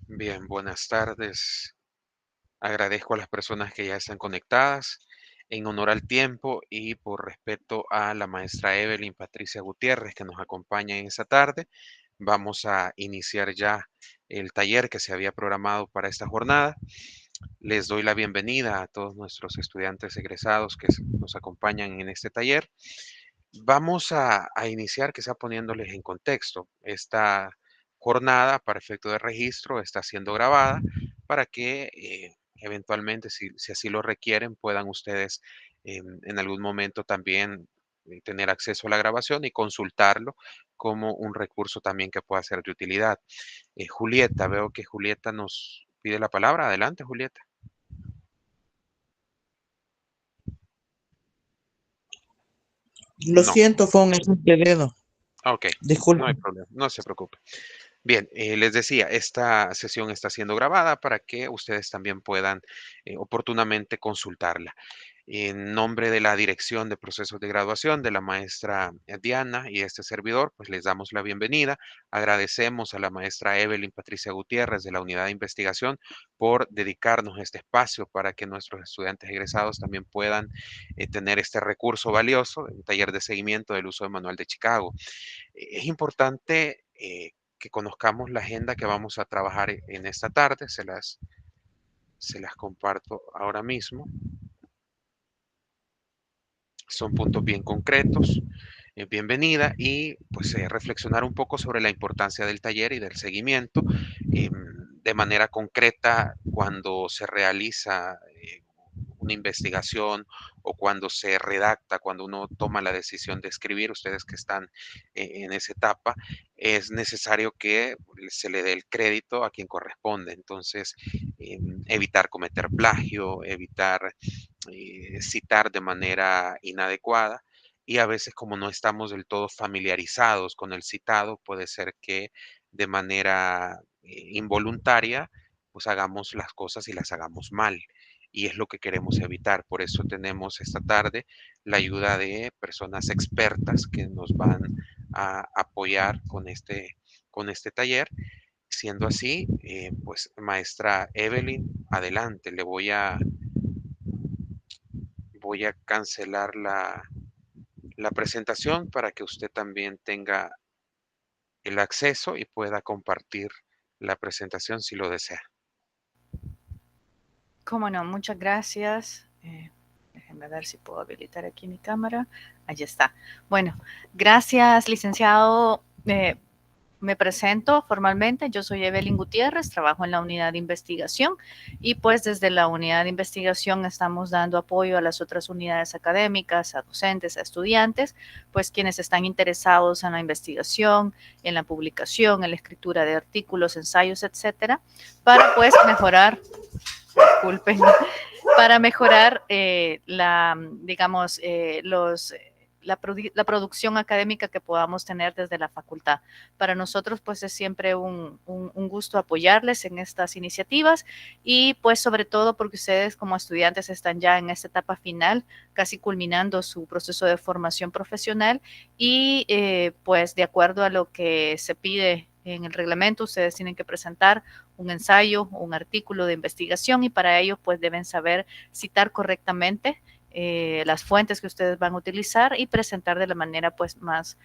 Bien, buenas tardes. Agradezco a las personas que ya están conectadas en honor al tiempo y por respeto a la maestra Evelyn Patricia Gutiérrez que nos acompaña en esta tarde. Vamos a iniciar ya el taller que se había programado para esta jornada. Les doy la bienvenida a todos nuestros estudiantes egresados que nos acompañan en este taller. Vamos a iniciar quizá poniéndoles en contexto. Esta jornada, para efecto de registro, está siendo grabada para que eventualmente, si así lo requieren, puedan ustedes en algún momento también tener acceso a la grabación y consultarlo como un recurso también que pueda ser de utilidad. Julieta, veo que Julieta nos pide la palabra. Adelante, Julieta. Lo No. siento, fue un error de dedo. Ok, no hay Disculpe. problema, no se preocupe. Bien, les decía, esta sesión está siendo grabada para que ustedes también puedan oportunamente consultarla. En nombre de la Dirección de Procesos de Graduación de la maestra Diana y este servidor, pues les damos la bienvenida. Agradecemos a la maestra Evelyn Patricia Gutiérrez de la Unidad de Investigación por dedicarnos este espacio para que nuestros estudiantes egresados también puedan tener este recurso valioso, el taller de seguimiento del uso del Manual de Chicago. Es importante que conozcamos la agenda que vamos a trabajar en esta tarde. Se las comparto ahora mismo. Son puntos bien concretos. Bienvenida y pues reflexionar un poco sobre la importancia del taller y del seguimiento de manera concreta cuando se realiza una investigación o cuando se redacta, cuando uno toma la decisión de escribir, ustedes que están en esa etapa, es necesario que se le dé el crédito a quien corresponde. Entonces, evitar cometer plagio, evitar citar de manera inadecuada. Y a veces como no estamos del todo familiarizados con el citado, puede ser que de manera involuntaria, pues hagamos las cosas y las hagamos mal. Y es lo que queremos evitar. Por eso tenemos esta tarde la ayuda de personas expertas que nos van a apoyar con este taller. Siendo así, pues maestra Evelyn, adelante, voy a cancelar la presentación para que usted también tenga el acceso y pueda compartir la presentación si lo desea. Cómo no, muchas gracias. Déjenme ver si puedo habilitar aquí mi cámara. Allí está. Bueno, gracias, licenciado. Me presento formalmente. Yo soy Evelyn Gutiérrez, trabajo en la unidad de investigación y pues desde la unidad de investigación estamos dando apoyo a las otras unidades académicas, a docentes, a estudiantes, pues quienes están interesados en la investigación, en la publicación, en la escritura de artículos, ensayos, etcétera, para pues mejorar, disculpen, para mejorar digamos, la producción académica que podamos tener desde la facultad. Para nosotros, pues es siempre un gusto apoyarles en estas iniciativas y pues sobre todo porque ustedes como estudiantes están ya en esta etapa final, casi culminando su proceso de formación profesional y pues de acuerdo a lo que se pide en el reglamento, ustedes tienen que presentar un ensayo, un artículo de investigación y para ello pues deben saber citar correctamente las fuentes que ustedes van a utilizar y presentar de la manera pues más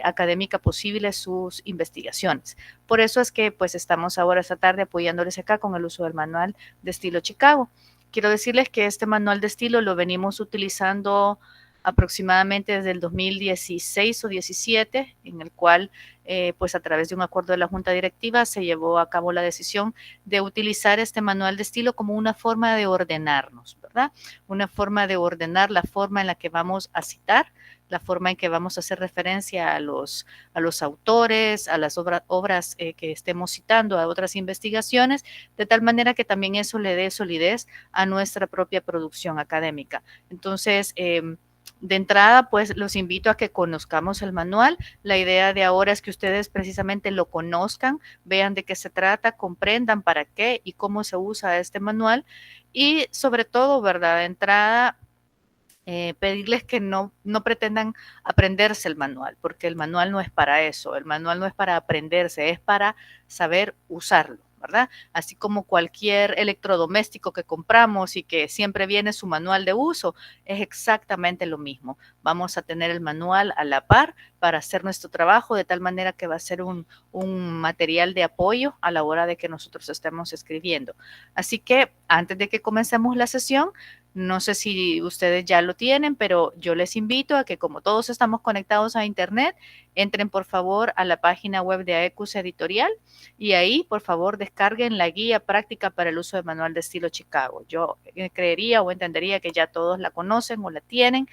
académica posible sus investigaciones. Por eso es que pues estamos ahora esta tarde apoyándoles acá con el uso del manual de estilo Chicago. Quiero decirles que este manual de estilo lo venimos utilizando aproximadamente desde el 2016 o 17, en el cual pues a través de un acuerdo de la Junta Directiva se llevó a cabo la decisión de utilizar este manual de estilo como una forma de ordenarnos, ¿verdad? Una forma de ordenar la forma en la que vamos a citar, la forma en que vamos a hacer referencia a los autores, a las obras que estemos citando, a otras investigaciones, de tal manera que también eso le dé solidez a nuestra propia producción académica. Entonces, de entrada, pues los invito a que conozcamos el manual. La idea de ahora es que ustedes precisamente lo conozcan, vean de qué se trata, comprendan para qué y cómo se usa este manual y sobre todo, ¿verdad? De entrada, pedirles que no pretendan aprenderse el manual, porque el manual no es para eso, el manual no es para aprenderse, es para saber usarlo. ¿verdad? Así como cualquier electrodoméstico que compramos y que siempre viene su manual de uso, es exactamente lo mismo. Vamos a tener el manual a la par para hacer nuestro trabajo, de tal manera que va a ser un material de apoyo a la hora de que nosotros estemos escribiendo. Así que antes de que comencemos la sesión, no sé si ustedes ya lo tienen, pero yo les invito a que, como todos estamos conectados a Internet, entren por favor a la página web de AECUS Editorial y ahí por favor descarguen la guía práctica para el uso del manual de estilo Chicago. Yo creería o entendería que ya todos la conocen o la tienen,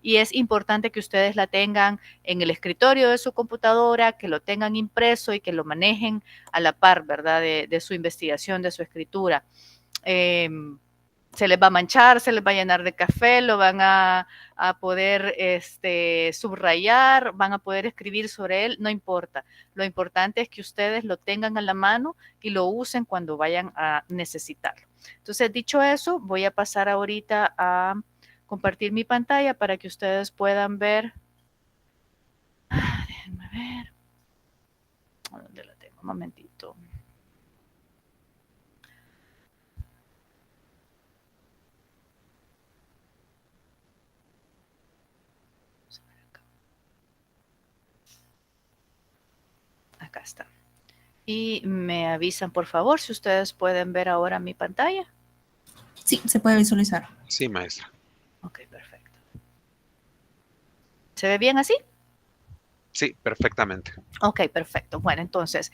y es importante que ustedes la tengan en el escritorio de su computadora, que lo tengan impreso y que lo manejen a la par, ¿verdad? De su investigación, de su escritura. Eh, Se les va a manchar, se les va a llenar de café, lo van a poder subrayar, van a poder escribir sobre él, no importa. Lo importante es que ustedes lo tengan a la mano y lo usen cuando vayan a necesitarlo. Entonces, dicho eso, voy a pasar ahorita a compartir mi pantalla para que ustedes puedan ver. Déjenme ver. ¿Dónde la tengo? Un momentito. Acá está. Y me avisan, por favor, si ustedes pueden ver ahora mi pantalla. Sí, se puede visualizar. Sí, maestra. Ok, perfecto. ¿Se ve bien así? Sí, perfectamente. Ok, perfecto. Bueno, entonces,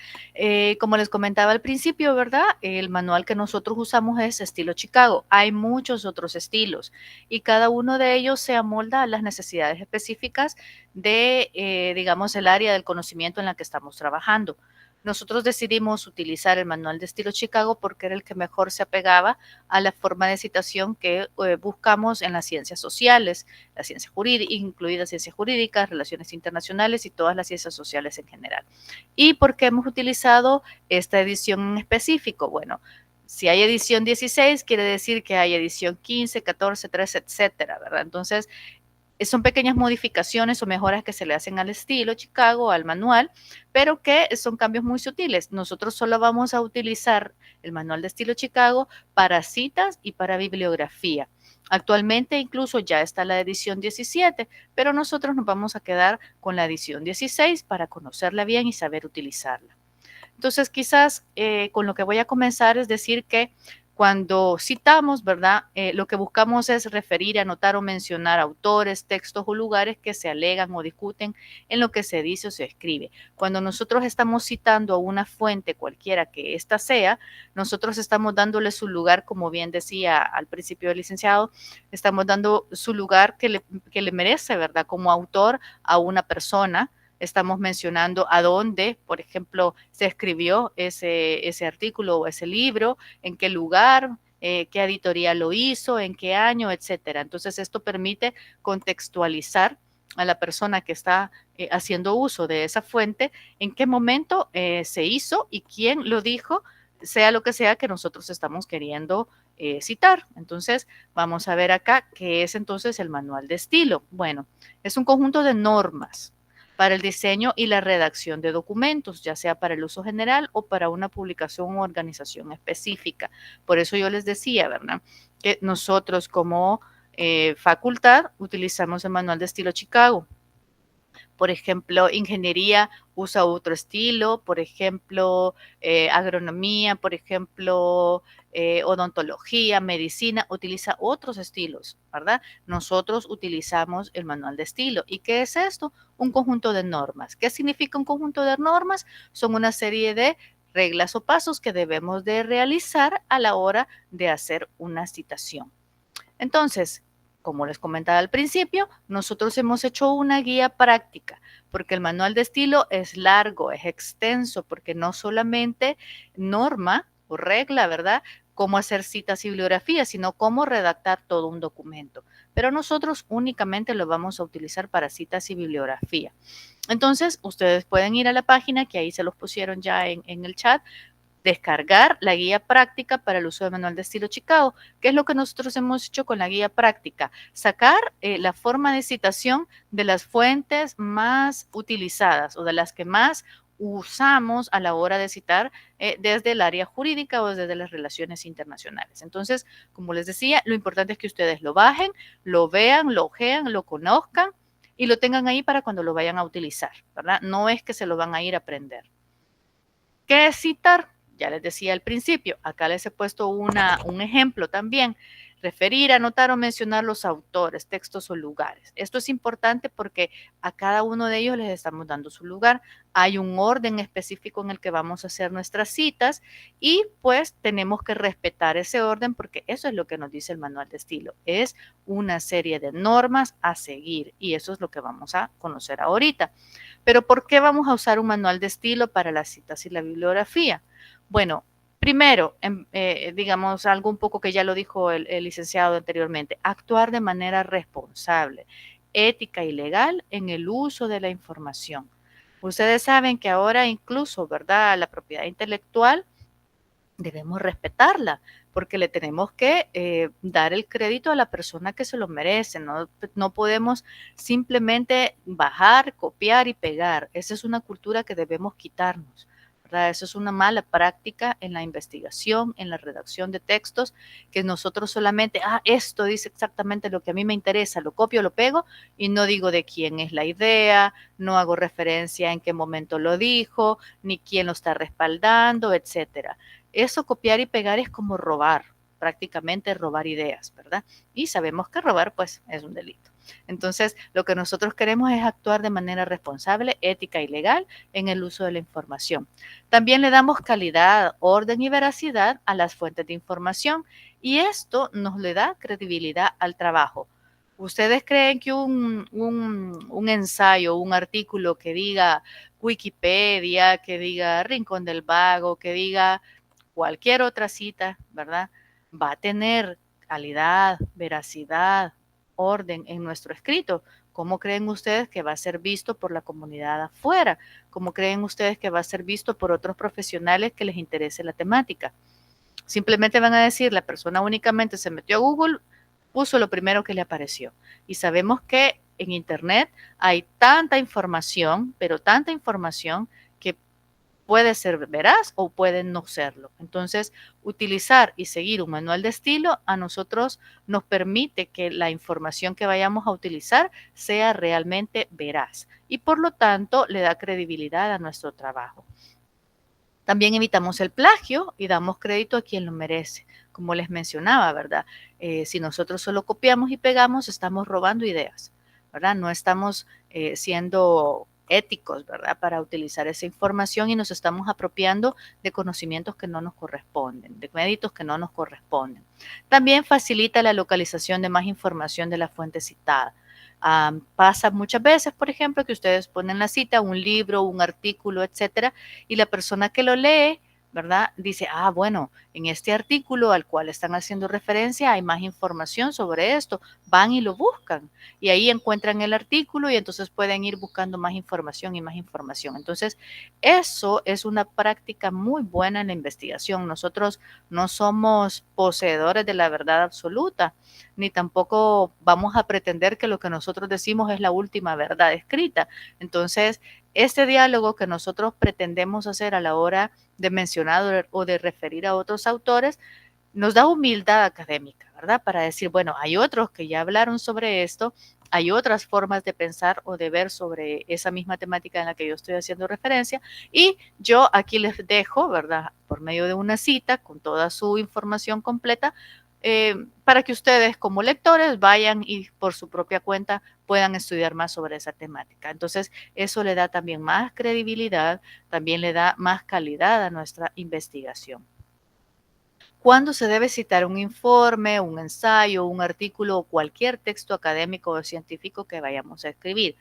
como les comentaba al principio, ¿verdad? El manual que nosotros usamos es estilo Chicago. Hay muchos otros estilos y cada uno de ellos se amolda a las necesidades específicas de, digamos, el área del conocimiento en la que estamos trabajando. Nosotros decidimos utilizar el manual de estilo Chicago porque era el que mejor se apegaba a la forma de citación que buscamos en las ciencias sociales, la ciencia jurídica, incluidas ciencias jurídicas, relaciones internacionales y todas las ciencias sociales en general. ¿Y por qué hemos utilizado esta edición en específico? Bueno, si hay edición 16, quiere decir que hay edición 15, 14, 13, etcétera, ¿verdad? Entonces, son pequeñas modificaciones o mejoras que se le hacen al estilo Chicago, al manual, pero que son cambios muy sutiles. Nosotros solo vamos a utilizar el manual de estilo Chicago para citas y para bibliografía. Actualmente incluso ya está la edición 17, pero nosotros nos vamos a quedar con la edición 16 para conocerla bien y saber utilizarla. Entonces, quizás con lo que voy a comenzar es decir que cuando citamos, ¿verdad? Lo que buscamos es referir, anotar o mencionar autores, textos o lugares que se alegan o discuten en lo que se dice o se escribe. Cuando nosotros estamos citando a una fuente cualquiera que ésta sea, nosotros estamos dándole su lugar, como bien decía al principio el licenciado, estamos dando su lugar que le merece, ¿verdad? Como autor a una persona. Estamos mencionando a dónde, por ejemplo, se escribió ese artículo o ese libro, en qué lugar, qué editorial lo hizo, en qué año, etcétera. Entonces, esto permite contextualizar a la persona que está haciendo uso de esa fuente, en qué momento se hizo y quién lo dijo, sea lo que sea que nosotros estamos queriendo citar. Entonces, vamos a ver acá qué es entonces el manual de estilo. Bueno, es un conjunto de normas para el diseño y la redacción de documentos, ya sea para el uso general o para una publicación u organización específica. Por eso yo les decía, ¿verdad? Que nosotros como facultad utilizamos el manual de estilo Chicago. Por ejemplo, ingeniería usa otro estilo, por ejemplo, agronomía, por ejemplo, odontología, medicina, utiliza otros estilos, ¿verdad? Nosotros utilizamos el manual de estilo. ¿Y qué es esto? Un conjunto de normas. ¿Qué significa un conjunto de normas? Son una serie de reglas o pasos que debemos de realizar a la hora de hacer una citación. Entonces, como les comentaba al principio, nosotros hemos hecho una guía práctica, porque el manual de estilo es largo, es extenso, porque no solamente norma o regla, ¿verdad? Cómo hacer citas y bibliografías, sino cómo redactar todo un documento. Pero nosotros únicamente lo vamos a utilizar para citas y bibliografía. Entonces, ustedes pueden ir a la página, que ahí se los pusieron ya en el chat, descargar la guía práctica para el uso del manual de estilo Chicago. ¿Qué es lo que nosotros hemos hecho con la guía práctica? Sacar la forma de citación de las fuentes más utilizadas o de las que más usamos a la hora de citar desde el área jurídica o desde las relaciones internacionales. Entonces, como les decía, lo importante es que ustedes lo bajen, lo vean, lo ojean, lo conozcan y lo tengan ahí para cuando lo vayan a utilizar, ¿verdad? No es que se lo van a ir a aprender. ¿Qué es citar? Ya les decía al principio, acá les he puesto un ejemplo también. Referir, anotar o mencionar los autores, textos o lugares. Esto es importante porque a cada uno de ellos les estamos dando su lugar. Hay un orden específico en el que vamos a hacer nuestras citas y pues tenemos que respetar ese orden porque eso es lo que nos dice el manual de estilo. Es una serie de normas a seguir y eso es lo que vamos a conocer ahorita. Pero ¿por qué vamos a usar un manual de estilo para las citas y la bibliografía? Bueno, primero, digamos algo un poco que ya lo dijo el licenciado anteriormente, actuar de manera responsable, ética y legal en el uso de la información. Ustedes saben que ahora incluso, ¿verdad? La propiedad intelectual debemos respetarla porque le tenemos que dar el crédito a la persona que se lo merece. No podemos simplemente bajar, copiar y pegar. Esa es una cultura que debemos quitarnos, ¿verdad? Eso es una mala práctica en la investigación, en la redacción de textos, que nosotros solamente, esto dice exactamente lo que a mí me interesa, lo copio, lo pego y no digo de quién es la idea, no hago referencia en qué momento lo dijo, ni quién lo está respaldando, etcétera. Eso copiar y pegar es como robar, prácticamente robar ideas, ¿verdad? Y sabemos que robar pues es un delito. Entonces, lo que nosotros queremos es actuar de manera responsable, ética y legal en el uso de la información. También le damos calidad, orden y veracidad a las fuentes de información y esto nos le da credibilidad al trabajo. ¿Ustedes creen que un ensayo, un artículo que diga Wikipedia, que diga Rincón del Vago, que diga cualquier otra cita, ¿verdad? Va a tener calidad, veracidad, orden en nuestro escrito? ¿Cómo creen ustedes que va a ser visto por la comunidad afuera? ¿Cómo creen ustedes que va a ser visto por otros profesionales que les interese la temática? Simplemente van a decir, la persona únicamente se metió a Google, puso lo primero que le apareció. Y sabemos que en Internet hay tanta información, pero tanta información que puede ser veraz o puede no serlo. Entonces, utilizar y seguir un manual de estilo a nosotros nos permite que la información que vayamos a utilizar sea realmente veraz y por lo tanto le da credibilidad a nuestro trabajo. También evitamos el plagio y damos crédito a quien lo merece. Como les mencionaba, ¿verdad? Si nosotros solo copiamos y pegamos, estamos robando ideas, ¿verdad? No estamos siendo éticos, ¿verdad? Para utilizar esa información y nos estamos apropiando de conocimientos que no nos corresponden, de créditos que no nos corresponden. También facilita la localización de más información de la fuente citada. Pasa muchas veces, por ejemplo, que ustedes ponen la cita, un libro, un artículo, etcétera, y la persona que lo lee, ¿verdad? Dice, bueno, en este artículo al cual están haciendo referencia hay más información sobre esto. Van y lo buscan y ahí encuentran el artículo y entonces pueden ir buscando más información y más información. Entonces, eso es una práctica muy buena en la investigación. Nosotros no somos poseedores de la verdad absoluta, ni tampoco vamos a pretender que lo que nosotros decimos es la última verdad escrita. Entonces, este diálogo que nosotros pretendemos hacer a la hora de mencionar o de referir a otros autores nos da humildad académica, ¿verdad? Para decir, bueno, hay otros que ya hablaron sobre esto, hay otras formas de pensar o de ver sobre esa misma temática en la que yo estoy haciendo referencia y yo aquí les dejo, ¿verdad? Por medio de una cita con toda su información completa, para que ustedes como lectores vayan y por su propia cuenta puedan estudiar más sobre esa temática. Entonces, eso le da también más credibilidad, también le da más calidad a nuestra investigación. ¿Cuándo se debe citar un informe, un ensayo, un artículo o cualquier texto académico o científico que vayamos a escribir?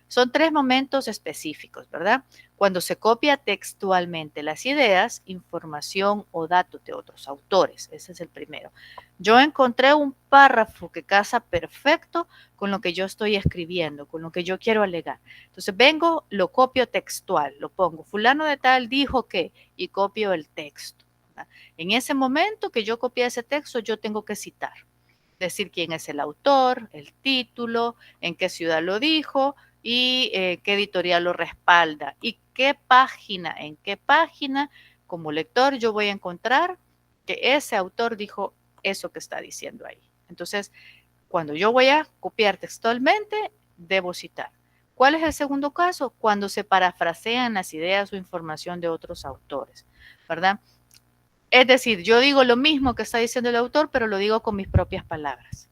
Son 3 momentos específicos, ¿verdad? Cuando se copia textualmente las ideas, información o datos de otros autores. Ese es el primero. Yo encontré un párrafo que casa perfecto con lo que yo estoy escribiendo, con lo que yo quiero alegar. Entonces vengo, lo copio textual, lo pongo, fulano de tal dijo que, y copio el texto, ¿verdad? En ese momento que yo copié ese texto, yo tengo que citar, decir quién es el autor, el título, en qué ciudad lo dijo, y qué editorial lo respalda y qué página, en qué página como lector yo voy a encontrar que ese autor dijo eso que está diciendo ahí. Entonces, cuando yo voy a copiar textualmente, debo citar. ¿Cuál es el segundo caso? Cuando se parafrasean las ideas o información de otros autores, ¿verdad? Es decir, yo digo lo mismo que está diciendo el autor, pero lo digo con mis propias palabras.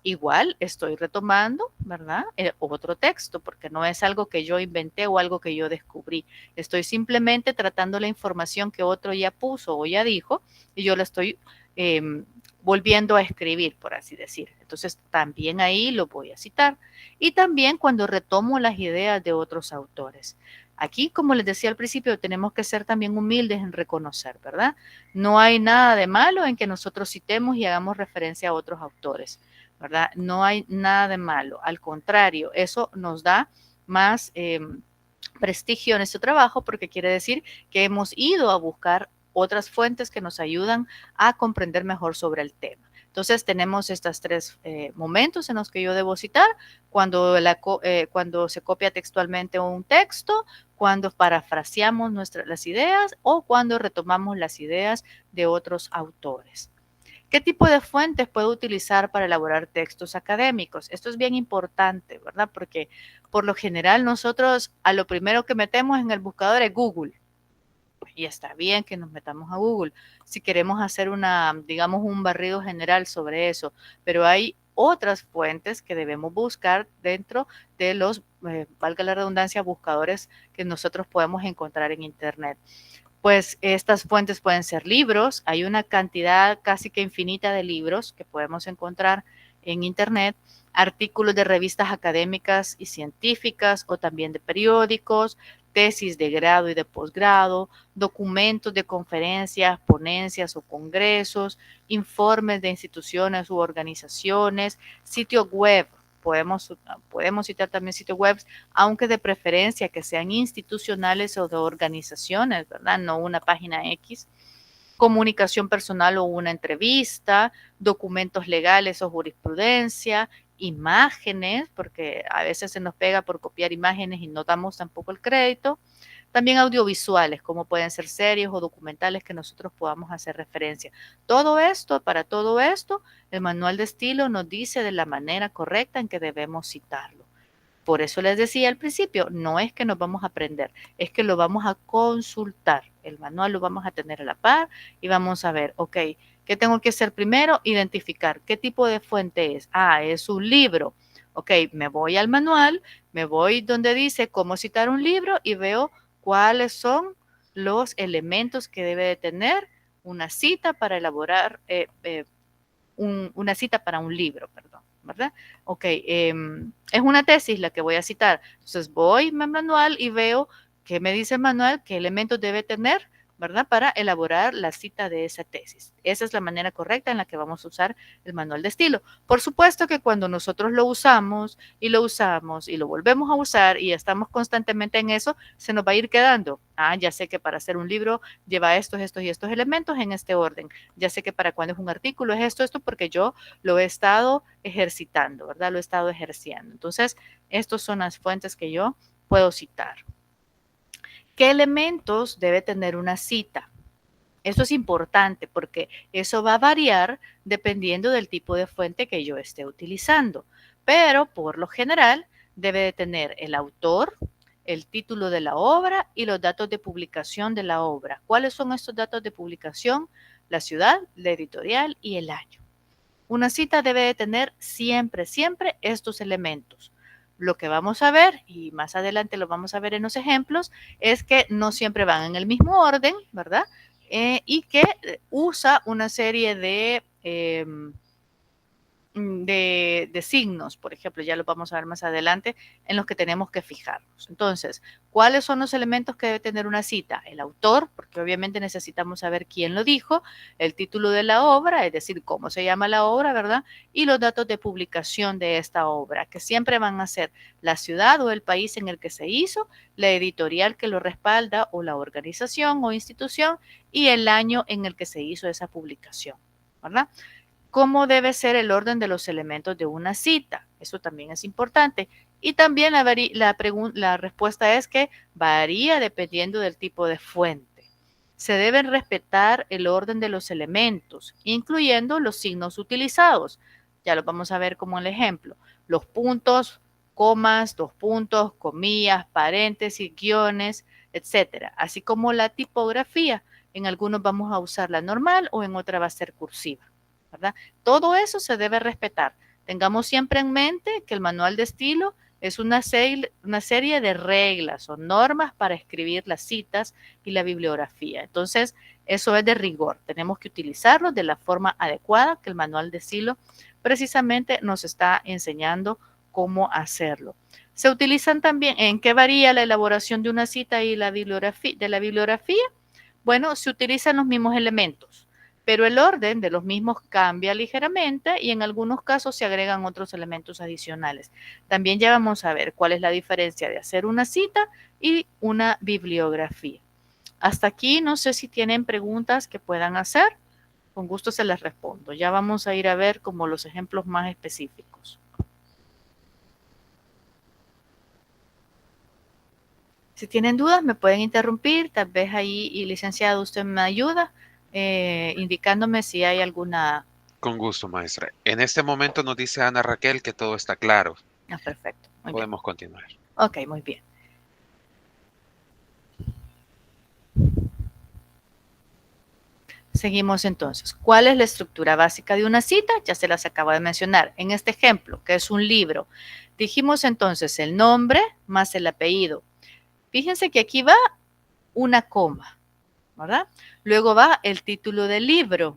Igual estoy retomando, ¿verdad? Otro texto, porque no es algo que yo inventé o algo que yo descubrí. Estoy simplemente tratando la información que otro ya puso o ya dijo y yo la estoy eh, volviendo a escribir, por así decir. Entonces, también ahí lo voy a citar. Y también cuando retomo las ideas de otros autores. Aquí, como les decía al principio, tenemos que ser también humildes en reconocer, ¿verdad? No hay nada de malo en que nosotros citemos y hagamos referencia a otros autores, ¿verdad? No hay nada de malo, al contrario, eso nos da más prestigio en este trabajo porque quiere decir que hemos ido a buscar otras fuentes que nos ayudan a comprender mejor sobre el tema. Entonces tenemos estos tres momentos en los que yo debo citar, cuando se copia textualmente un texto, cuando parafraseamos las ideas o cuando retomamos las ideas de otros autores. ¿Qué tipo de fuentes puedo utilizar para elaborar textos académicos? Esto es bien importante, ¿verdad? Porque por lo general nosotros a lo primero que metemos en el buscador es Google. Y está bien que nos metamos a Google si queremos hacer digamos, un barrido general sobre eso, pero hay otras fuentes que debemos buscar dentro de los, valga la redundancia, buscadores que nosotros podemos encontrar en Internet. Pues estas fuentes pueden ser libros, hay una cantidad casi que infinita de libros que podemos encontrar en Internet, artículos de revistas académicas y científicas o también de periódicos, tesis de grado y de posgrado, documentos de conferencias, ponencias o congresos, informes de instituciones u organizaciones, sitios web. Podemos citar también sitios web, aunque de preferencia que sean institucionales o de organizaciones, ¿verdad? No una página X. Comunicación personal o una entrevista, documentos legales o jurisprudencia, imágenes, porque a veces se nos pega por copiar imágenes y no damos tampoco el crédito. También audiovisuales, como pueden ser series o documentales que nosotros podamos hacer referencia. Para todo esto, el manual de estilo nos dice de la manera correcta en que debemos citarlo. Por eso les decía al principio, no es que nos vamos a aprender, es que lo vamos a consultar. El manual lo vamos a tener a la par y vamos a ver, ok, ¿qué tengo que hacer primero? Identificar qué tipo de fuente es. Ah, es un libro. Ok, me voy al manual, me voy donde dice cómo citar un libro y veo cuáles son los elementos que debe de tener una cita para elaborar, una cita para un libro, perdón, ¿verdad? Ok, es una tesis la que voy a citar. Entonces voy al manual y veo qué me dice el manual, qué elementos debe tener, ¿verdad? Para elaborar la cita de esa tesis. Esa es la manera correcta en la que vamos a usar el manual de estilo. Por supuesto que cuando nosotros lo usamos y lo volvemos a usar y estamos constantemente en eso, se nos va a ir quedando. Ah, ya sé que para hacer un libro lleva estos y estos elementos en este orden. Ya sé que para cuando es un artículo es esto, porque yo lo he estado ejercitando, ¿verdad? Lo he estado ejerciendo. Entonces, estas son las fuentes que yo puedo citar. ¿Qué elementos debe tener una cita? Eso es importante porque eso va a variar dependiendo del tipo de fuente que yo esté utilizando. Pero por lo general debe de tener el autor, el título de la obra y los datos de publicación de la obra. ¿Cuáles son estos datos de publicación? La ciudad, la editorial y el año. Una cita debe de tener siempre estos elementos. Lo que vamos a ver, y más adelante lo vamos a ver en los ejemplos, es que no siempre van en el mismo orden, ¿verdad? Y que usa una serie de signos, por ejemplo, ya lo vamos a ver más adelante, en los que tenemos que fijarnos. Entonces, ¿cuáles son los elementos que debe tener una cita? El autor, porque obviamente necesitamos saber quién lo dijo, el título de la obra, es decir, cómo se llama la obra, ¿verdad? Y los datos de publicación de esta obra, que siempre van a ser la ciudad o el país en el que se hizo, la editorial que lo respalda o la organización o institución y el año en el que se hizo esa publicación, ¿verdad? ¿Cómo debe ser el orden de los elementos de una cita? Eso también es importante. Y también la respuesta es que varía dependiendo del tipo de fuente. Se deben respetar el orden de los elementos, incluyendo los signos utilizados. Ya lo vamos a ver como el ejemplo. Los puntos, comas, dos puntos, comillas, paréntesis, guiones, etcétera. Así como la tipografía. En algunos vamos a usar la normal o en otra va a ser cursiva, ¿verdad? Todo eso se debe respetar. Tengamos siempre en mente que el manual de estilo es una serie de reglas o normas para escribir las citas y la bibliografía. Entonces, eso es de rigor. Tenemos que utilizarlo de la forma adecuada que el manual de estilo precisamente nos está enseñando cómo hacerlo. Se utilizan también, ¿en qué varía la elaboración de una cita y la bibliografía? Bueno, se utilizan los mismos elementos, pero el orden de los mismos cambia ligeramente y en algunos casos se agregan otros elementos adicionales. También ya vamos a ver cuál es la diferencia de hacer una cita y una bibliografía. Hasta aquí no sé si tienen preguntas que puedan hacer. Con gusto se las respondo. Ya vamos a ir a ver como los ejemplos más específicos. Si tienen dudas me pueden interrumpir, tal vez ahí, y licenciado, usted me ayuda indicándome si hay alguna... Con gusto, maestra. En este momento nos dice Ana Raquel que todo está claro. Ah, perfecto. Muy Podemos bien. continuar. Ok, muy bien. Seguimos entonces. ¿Cuál es la estructura básica de una cita? Ya se las acabo de mencionar. En este ejemplo, que es un libro, dijimos entonces el nombre más el apellido. Fíjense que aquí va una coma, ¿verdad? Luego va el título del libro.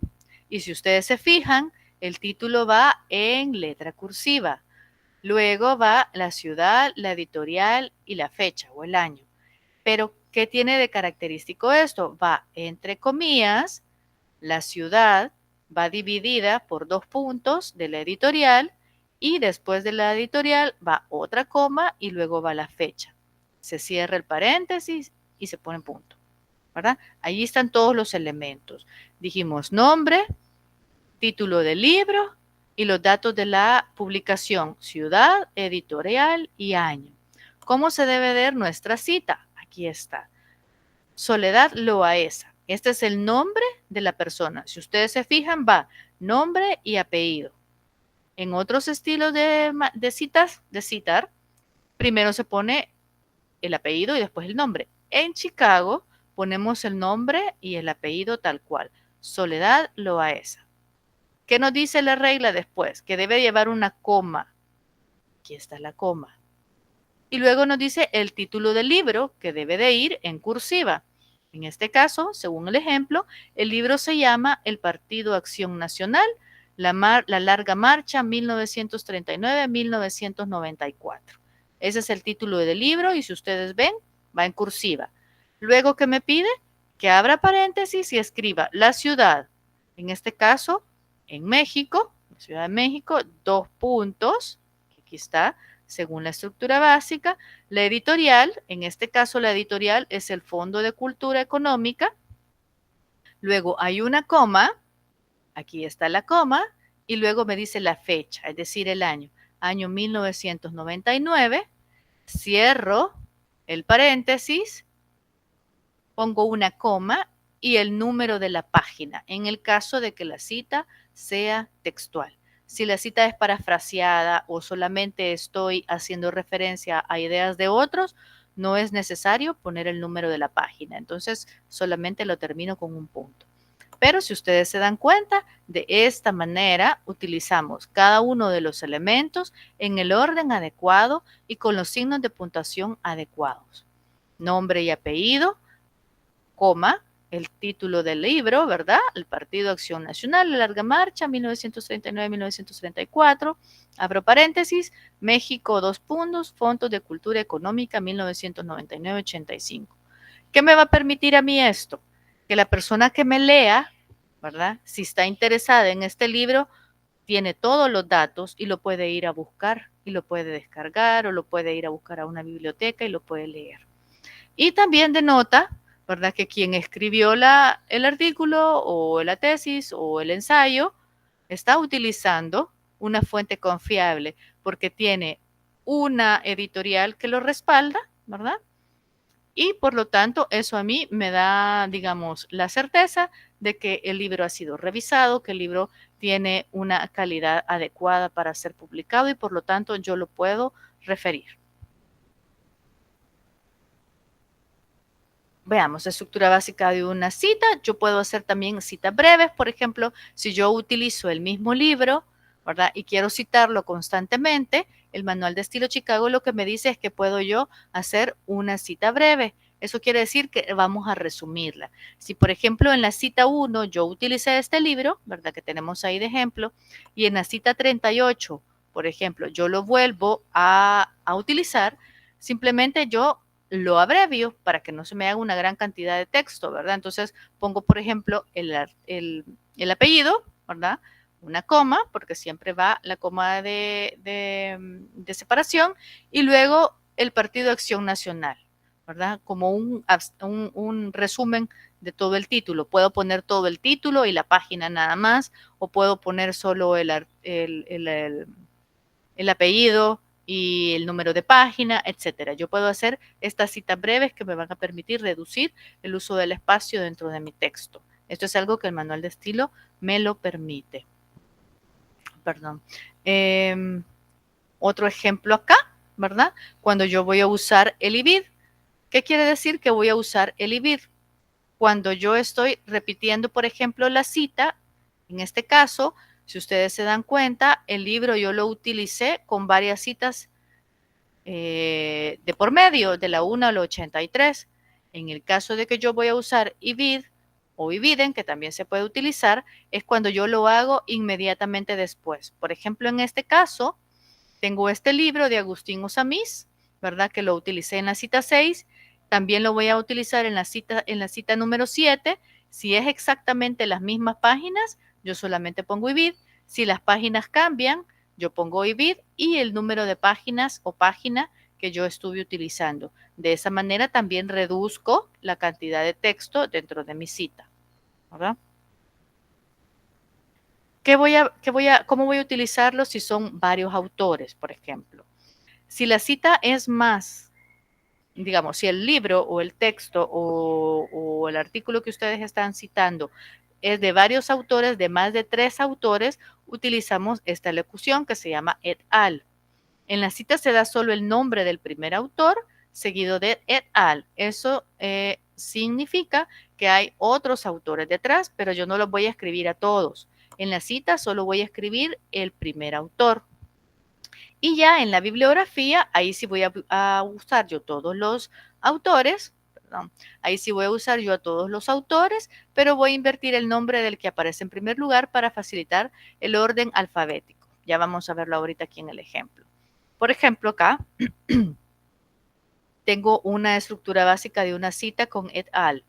Y si ustedes se fijan, el título va en letra cursiva. Luego va la ciudad, la editorial y la fecha o el año. Pero, ¿qué tiene de característico esto? Va entre comillas, la ciudad va dividida por 2 puntos de la editorial y después de la editorial va otra coma y luego va la fecha. Se cierra el paréntesis y se pone punto, ¿verdad? Allí están todos los elementos. Dijimos nombre, título del libro y los datos de la publicación, ciudad, editorial y año. ¿Cómo se debe ver nuestra cita? Aquí está. Soledad Loaesa. Este es el nombre de la persona. Si ustedes se fijan, va nombre y apellido. En otros estilos de citar, primero se pone el apellido y después el nombre. En Chicago ponemos el nombre y el apellido tal cual. Soledad Loaesa. ¿Qué nos dice la regla después? Que debe llevar una coma. Aquí está la coma. Y luego nos dice el título del libro, que debe de ir en cursiva. En este caso, según el ejemplo, el libro se llama El Partido Acción Nacional, la Larga Marcha 1939-1994. Ese es el título del libro y si ustedes ven, va en cursiva. Luego, ¿qué me pide? Que abra paréntesis y escriba la ciudad. En este caso, en México, Ciudad de México, 2 puntos, aquí está, según la estructura básica. La editorial, en este caso la editorial es el Fondo de Cultura Económica. Luego hay una coma, aquí está la coma, y luego me dice la fecha, es decir, el año. Año 1999, cierro el paréntesis, pongo una coma y el número de la página, en el caso de que la cita sea textual. Si la cita es parafraseada o solamente estoy haciendo referencia a ideas de otros, no es necesario poner el número de la página. Entonces, solamente lo termino con un punto. Pero si ustedes se dan cuenta, de esta manera utilizamos cada uno de los elementos en el orden adecuado y con los signos de puntuación adecuados. Nombre y apellido, coma, el título del libro, ¿verdad? El Partido Acción Nacional, la Larga Marcha, 1939-1934, abro paréntesis, México, 2 puntos, Fondos de Cultura Económica, 1999-85. ¿Qué me va a permitir a mí esto? Que la persona que me lea, ¿verdad? Si está interesada en este libro, tiene todos los datos y lo puede ir a buscar y lo puede descargar o lo puede ir a buscar a una biblioteca y lo puede leer. Y también denota, ¿verdad?, que quien escribió el artículo o la tesis o el ensayo está utilizando una fuente confiable porque tiene una editorial que lo respalda, ¿verdad? Y por lo tanto, eso a mí me da, digamos, la certeza de que el libro ha sido revisado, que el libro tiene una calidad adecuada para ser publicado y por lo tanto yo lo puedo referir. Veamos, estructura básica de una cita. Yo puedo hacer también citas breves. Por ejemplo, si yo utilizo el mismo libro, ¿verdad? Y quiero citarlo constantemente, el manual de estilo Chicago lo que me dice es que puedo yo hacer una cita breve. Eso quiere decir que vamos a resumirla. Si, por ejemplo, en la cita 1 yo utilicé este libro, ¿verdad? Que tenemos ahí de ejemplo, y en la cita 38, por ejemplo, yo lo vuelvo a utilizar, simplemente yo lo abrevio para que no se me haga una gran cantidad de texto, ¿verdad? Entonces pongo, por ejemplo, el apellido, ¿verdad? Una coma, porque siempre va la coma de separación, y luego el Partido Acción Nacional, ¿verdad? Como un resumen de todo el título. Puedo poner todo el título y la página nada más, o puedo poner solo el apellido y el número de página, etcétera. Yo puedo hacer estas citas breves que me van a permitir reducir el uso del espacio dentro de mi texto. Esto es algo que el manual de estilo me lo permite. Perdón. Otro ejemplo acá, ¿verdad? Cuando yo voy a usar el IBID. ¿Qué quiere decir que voy a usar el IBID? Cuando yo estoy repitiendo, por ejemplo, la cita, en este caso, si ustedes se dan cuenta, el libro yo lo utilicé con varias citas de por medio, de la 1 al 83. En el caso de que yo voy a usar IBID o IBIDEN, que también se puede utilizar, es cuando yo lo hago inmediatamente después. Por ejemplo, en este caso, tengo este libro de Agustín Osamís, ¿verdad? Que lo utilicé en la cita 6. También lo voy a utilizar en la cita número 7. Si es exactamente las mismas páginas, yo solamente pongo IBID. Si las páginas cambian, yo pongo IBID y el número de páginas o página que yo estuve utilizando. De esa manera también reduzco la cantidad de texto dentro de mi cita, ¿verdad? ¿Cómo voy a utilizarlo si son varios autores, por ejemplo? Si la cita es más, digamos, si el libro o el texto o el artículo que ustedes están citando es de varios autores, de más de 3 autores, utilizamos esta locución que se llama et al. En la cita se da solo el nombre del primer autor seguido de et al. Eso significa que hay otros autores detrás, pero yo no los voy a escribir a todos. En la cita solo voy a escribir el primer autor. Y ya en la bibliografía, ahí sí voy a usar yo todos los autores, perdón, ahí sí voy a usar yo a todos los autores, pero voy a invertir el nombre del que aparece en primer lugar para facilitar el orden alfabético. Ya vamos a verlo ahorita aquí en el ejemplo. Por ejemplo, acá tengo una estructura básica de una cita con et al.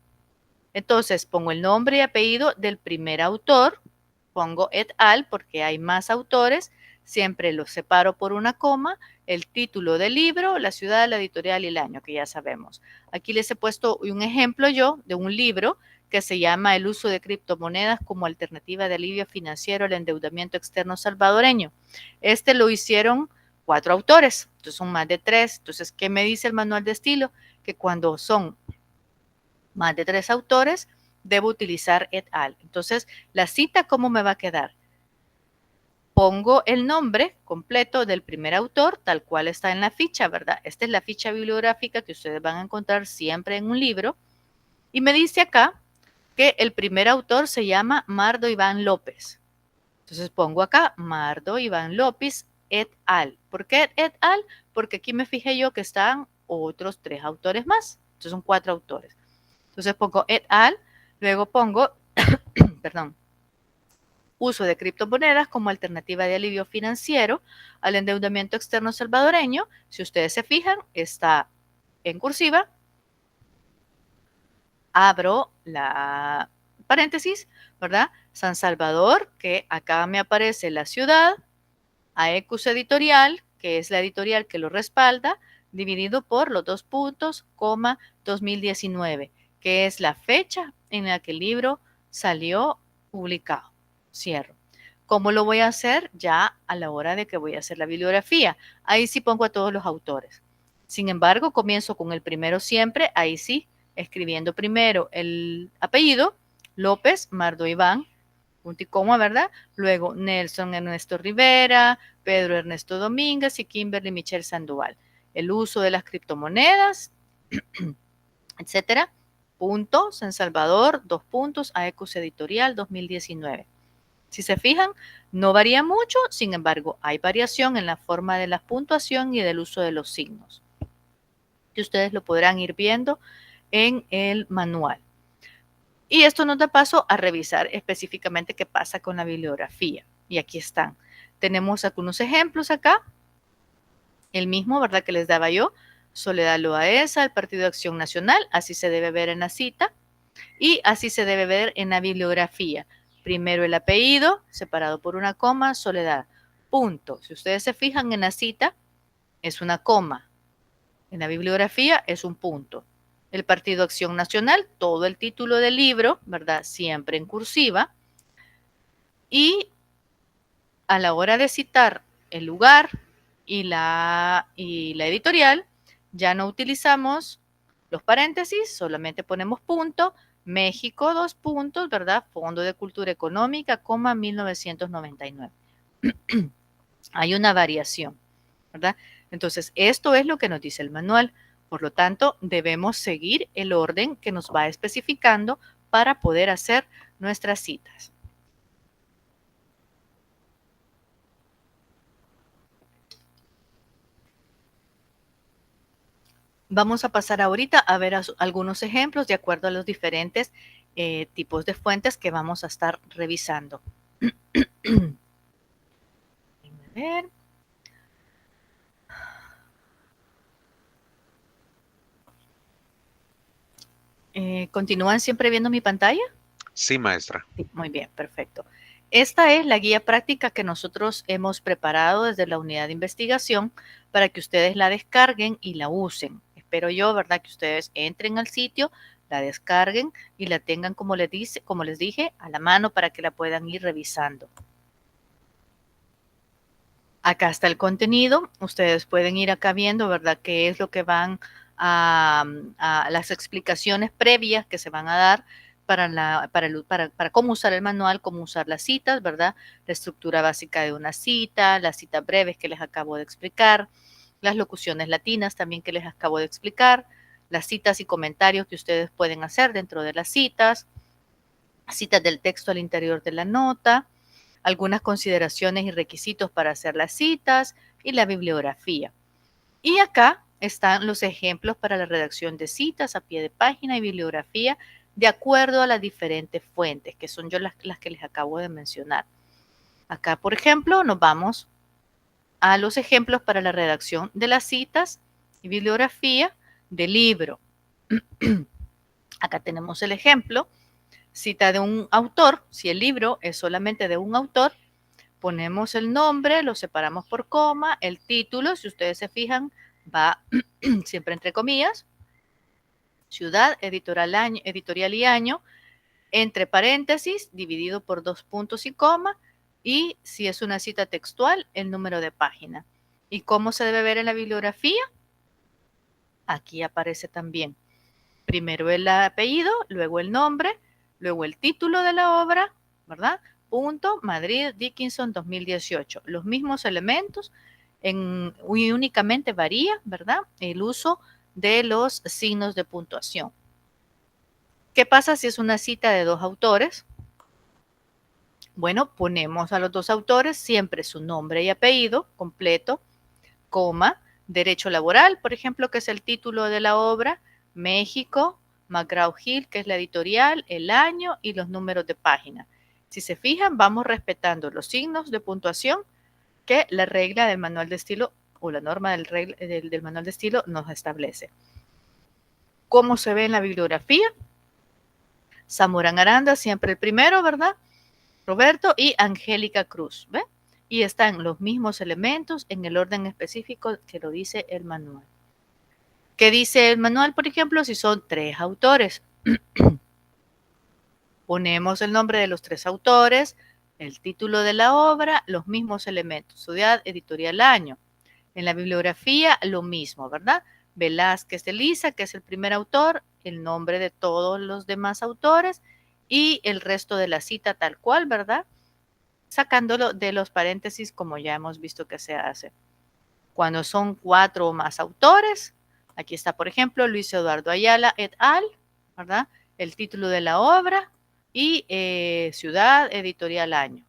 Entonces pongo el nombre y apellido del primer autor, pongo et al porque hay más autores, siempre los separo por una coma, el título del libro, la ciudad, la editorial y el año, que ya sabemos. Aquí les he puesto un ejemplo yo de un libro que se llama El uso de criptomonedas como alternativa de alivio financiero al endeudamiento externo salvadoreño. Este lo hicieron 4 autores, entonces son más de 3. Entonces, ¿qué me dice el manual de estilo? Que cuando son más de 3 autores, debo utilizar et al. Entonces, la cita, ¿cómo me va a quedar? Pongo el nombre completo del primer autor, tal cual está en la ficha, ¿verdad? Esta es la ficha bibliográfica que ustedes van a encontrar siempre en un libro. Y me dice acá que el primer autor se llama Mardo Iván López. Entonces pongo acá Mardo Iván López et al. ¿Por qué et al? Porque aquí me fijé yo que están otros 3 autores más. Entonces son 4 autores. Entonces pongo et al, luego pongo, perdón, uso de criptomonedas como alternativa de alivio financiero al endeudamiento externo salvadoreño. Si ustedes se fijan, está en cursiva. Abro la paréntesis, ¿verdad? San Salvador, que acá me aparece la ciudad, AECUS Editorial, que es la editorial que lo respalda, dividido por los 2 puntos, 2019, que es la fecha en la que el libro salió publicado. Cierro. ¿Cómo lo voy a hacer? Ya a la hora de que voy a hacer la bibliografía. Ahí sí pongo a todos los autores. Sin embargo, comienzo con el primero siempre, ahí sí, escribiendo primero el apellido, López, Mardo Iván, punto y coma, ¿verdad? Luego Nelson Ernesto Rivera, Pedro Ernesto Domínguez y Kimberly Michelle Sandoval. El uso de las criptomonedas, etcétera. Puntos, San Salvador, 2 puntos, AECUS Editorial 2019. Si se fijan, no varía mucho, sin embargo, hay variación en la forma de la puntuación y del uso de los signos, que ustedes lo podrán ir viendo en el manual. Y esto nos da paso a revisar específicamente qué pasa con la bibliografía. Y aquí están. Tenemos algunos ejemplos acá. El mismo, ¿verdad? Que les daba yo. Soledad Loaesa, el Partido de Acción Nacional. Así se debe ver en la cita. Y así se debe ver en la bibliografía. Primero el apellido, separado por una coma, Soledad. Punto. Si ustedes se fijan en la cita, es una coma. En la bibliografía es un punto. El Partido Acción Nacional, todo el título del libro, ¿verdad? Siempre en cursiva. Y a la hora de citar el lugar y la editorial, ya no utilizamos los paréntesis, solamente ponemos punto, México, 2 puntos, ¿verdad? Fondo de Cultura Económica, 1999. Hay una variación, ¿verdad? Entonces, esto es lo que nos dice el manual. Por lo tanto, debemos seguir el orden que nos va especificando para poder hacer nuestras citas. Vamos a pasar ahorita a ver algunos ejemplos de acuerdo a los diferentes tipos de fuentes que vamos a estar revisando. A ver. ¿Continúan siempre viendo mi pantalla? Sí, maestra. Sí, muy bien, perfecto. Esta es la guía práctica que nosotros hemos preparado desde la unidad de investigación para que ustedes la descarguen y la usen. Espero yo, ¿verdad? Que ustedes entren al sitio, la descarguen y la tengan, como les dije, a la mano para que la puedan ir revisando. Acá está el contenido. Ustedes pueden ir acá viendo, ¿verdad? Qué es lo que van a las explicaciones previas que se van a dar para cómo usar el manual, cómo usar las citas, ¿verdad? La estructura básica de una cita, las citas breves que les acabo de explicar, las locuciones latinas también que les acabo de explicar, las citas y comentarios que ustedes pueden hacer dentro de las citas del texto al interior de la nota, algunas consideraciones y requisitos para hacer las citas y la bibliografía. Y acá están los ejemplos para la redacción de citas a pie de página y bibliografía de acuerdo a las diferentes fuentes, que son yo las que les acabo de mencionar. Acá, por ejemplo, nos vamos a los ejemplos para la redacción de las citas y bibliografía del libro. Acá tenemos el ejemplo, cita de un autor. Si el libro es solamente de un autor, ponemos el nombre, lo separamos por coma, el título, si ustedes se fijan, va siempre entre comillas, ciudad, editorial y año, entre paréntesis, dividido por 2 puntos y coma, y si es una cita textual, el número de página. ¿Y cómo se debe ver en la bibliografía? Aquí aparece también. Primero el apellido, luego el nombre, luego el título de la obra, ¿verdad? Punto, Madrid, Dickinson, 2018. Los mismos elementos, y únicamente varía, ¿verdad? El uso de los signos de puntuación. ¿Qué pasa si es una cita de 2 autores? Bueno, ponemos a los 2 autores siempre su nombre y apellido completo, coma, derecho laboral, por ejemplo, que es el título de la obra, México, McGraw-Hill, que es la editorial, el año y los números de página. Si se fijan, vamos respetando los signos de puntuación que la regla del manual de estilo o la norma del manual de estilo nos establece. ¿Cómo se ve en la bibliografía? Zamorán Aranda, siempre el primero, ¿verdad? Roberto y Angélica Cruz, ¿ve? Y están los mismos elementos en el orden específico que lo dice el manual. ¿Qué dice el manual, por ejemplo, si son 3 autores? Ponemos el nombre de los 3 autores, el título de la obra, los mismos elementos, ciudad, editorial, año. En la bibliografía, lo mismo, ¿verdad? Velázquez Elisa, que es el primer autor, el nombre de todos los demás autores y el resto de la cita tal cual, ¿verdad? Sacándolo de los paréntesis como ya hemos visto que se hace. Cuando son 4 o más autores, aquí está, por ejemplo, Luis Eduardo Ayala et al, ¿verdad? El título de la obra y ciudad, editorial, año.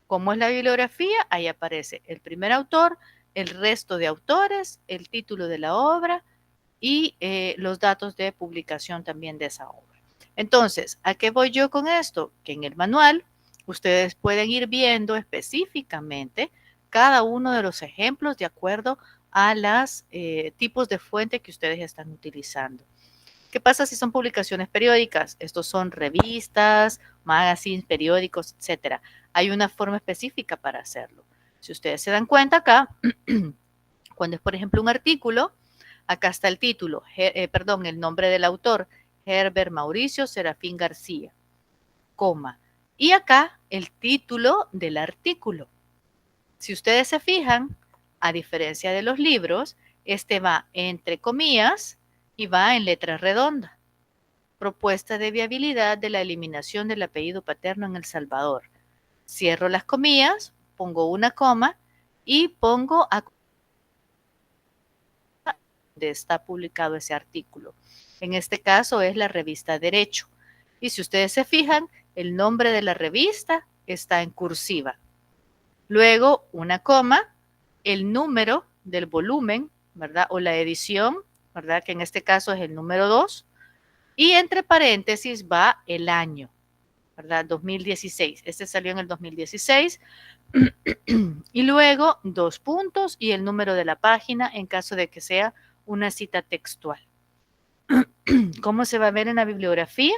Como es la bibliografía, ahí aparece el primer autor, el resto de autores, el título de la obra y los datos de publicación también de esa obra. Entonces, ¿a qué voy yo con esto? Que en el manual ustedes pueden ir viendo específicamente cada uno de los ejemplos de acuerdo a los tipos de fuente que ustedes están utilizando. ¿Qué pasa si son publicaciones periódicas? Estos son revistas, magazines, periódicos, etcétera. Hay una forma específica para hacerlo. Si ustedes se dan cuenta acá, cuando es, por ejemplo, un artículo, acá está el título, el nombre del autor, Herbert Mauricio Serafín García, coma. Y acá el título del artículo. Si ustedes se fijan, a diferencia de los libros, este va entre comillas y va en letra redonda. Propuesta de viabilidad de la eliminación del apellido paterno en El Salvador. Cierro las comillas, pongo una coma y pongo a donde está publicado ese artículo. En este caso es la revista Derecho. Y si ustedes se fijan, el nombre de la revista está en cursiva. Luego una coma, el número del volumen, ¿verdad? O la edición, ¿verdad? Que en este caso es el número 2. Y entre paréntesis va el año, ¿verdad? 2016. Este salió en el 2016. Y luego 2 puntos y el número de la página en caso de que sea una cita textual. ¿Cómo se va a ver en la bibliografía?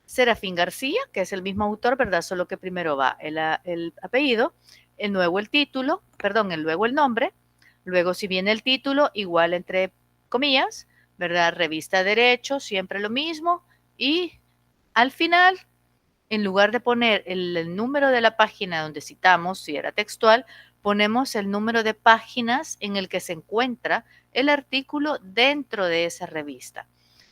Serafín García, que es el mismo autor, ¿verdad? Solo que primero va el apellido, luego el título, luego el nombre, luego si viene el título, igual entre comillas, ¿verdad? Revista Derecho, siempre lo mismo, y al final, en lugar de poner el número de la página donde citamos, si era textual, ponemos el número de páginas en el que se encuentra el artículo dentro de esa revista.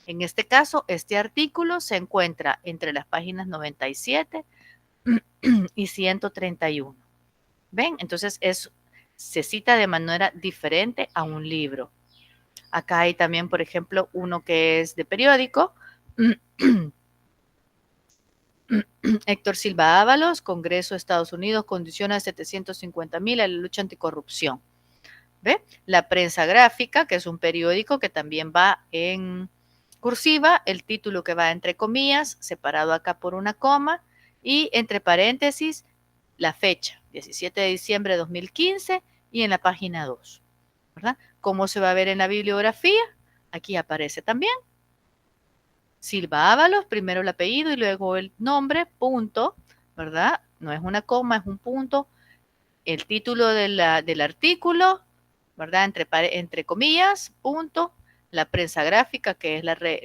En este caso, este artículo se encuentra entre las páginas 97 y 131. ¿Ven? Entonces, se cita de manera diferente a un libro. Acá hay también, por ejemplo, uno que es de periódico. Héctor Silva Ábalos, Congreso de Estados Unidos, condiciona 750,000 a la lucha anticorrupción. ¿Ve? La Prensa Gráfica, que es un periódico que también va en cursiva, el título que va entre comillas, separado acá por una coma, y entre paréntesis, la fecha, 17 de diciembre de 2015, y en la página 2. ¿Verdad? ¿Cómo se va a ver en la bibliografía? Aquí aparece también. Silva Ábalos, primero el apellido y luego el nombre, punto, ¿verdad? No es una coma, es un punto. El título del artículo, ¿verdad? Entre comillas, punto. La prensa gráfica, que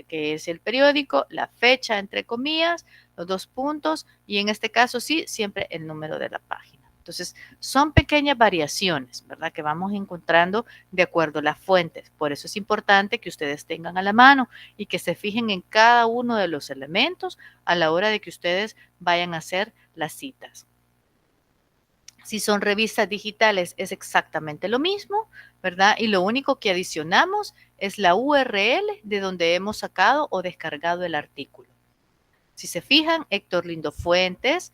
es el periódico, la fecha, entre comillas, los 2 puntos, y en este caso sí, siempre el número de la página. Entonces, son pequeñas variaciones, ¿verdad? Que vamos encontrando de acuerdo a las fuentes. Por eso es importante que ustedes tengan a la mano y que se fijen en cada uno de los elementos a la hora de que ustedes vayan a hacer las citas. Si son revistas digitales es exactamente lo mismo, ¿verdad? Y lo único que adicionamos es la URL de donde hemos sacado o descargado el artículo. Si se fijan, Héctor Lindo Fuentes,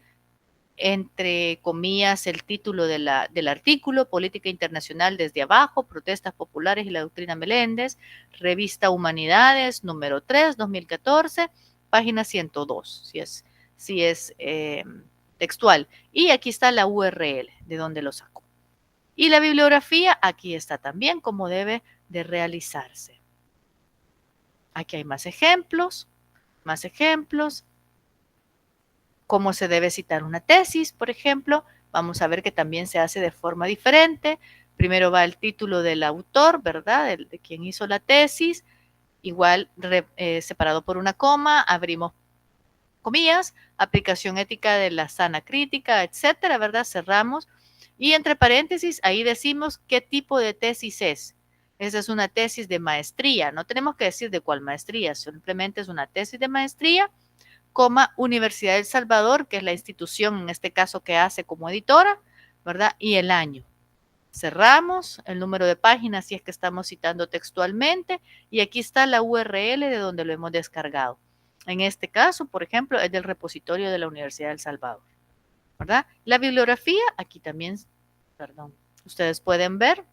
entre comillas, el título del artículo, Política Internacional desde abajo, Protestas Populares y la Doctrina Meléndez, Revista Humanidades, número 3, 2014, página 102, si es textual. Y aquí está la URL de donde lo sacó. Y la bibliografía, aquí está también cómo debe de realizarse. Aquí hay más ejemplos, más ejemplos. Cómo se debe citar una tesis, por ejemplo. Vamos a ver que también se hace de forma diferente. Primero va el título del autor, ¿verdad? De quien hizo la tesis. Igual separado por una coma, abrimos comillas, aplicación ética de la sana crítica, etcétera, ¿verdad? Cerramos. Y entre paréntesis, ahí decimos qué tipo de tesis es. Esa es una tesis de maestría. No tenemos que decir de cuál maestría, simplemente es una tesis de maestría, coma, Universidad del Salvador, que es la institución en este caso que hace como editora, ¿verdad? Y el año. Cerramos el número de páginas si es que estamos citando textualmente y aquí está la URL de donde lo hemos descargado. En este caso, por ejemplo, es del repositorio de la Universidad del Salvador, ¿verdad? La bibliografía, aquí también, perdón, ustedes pueden ver.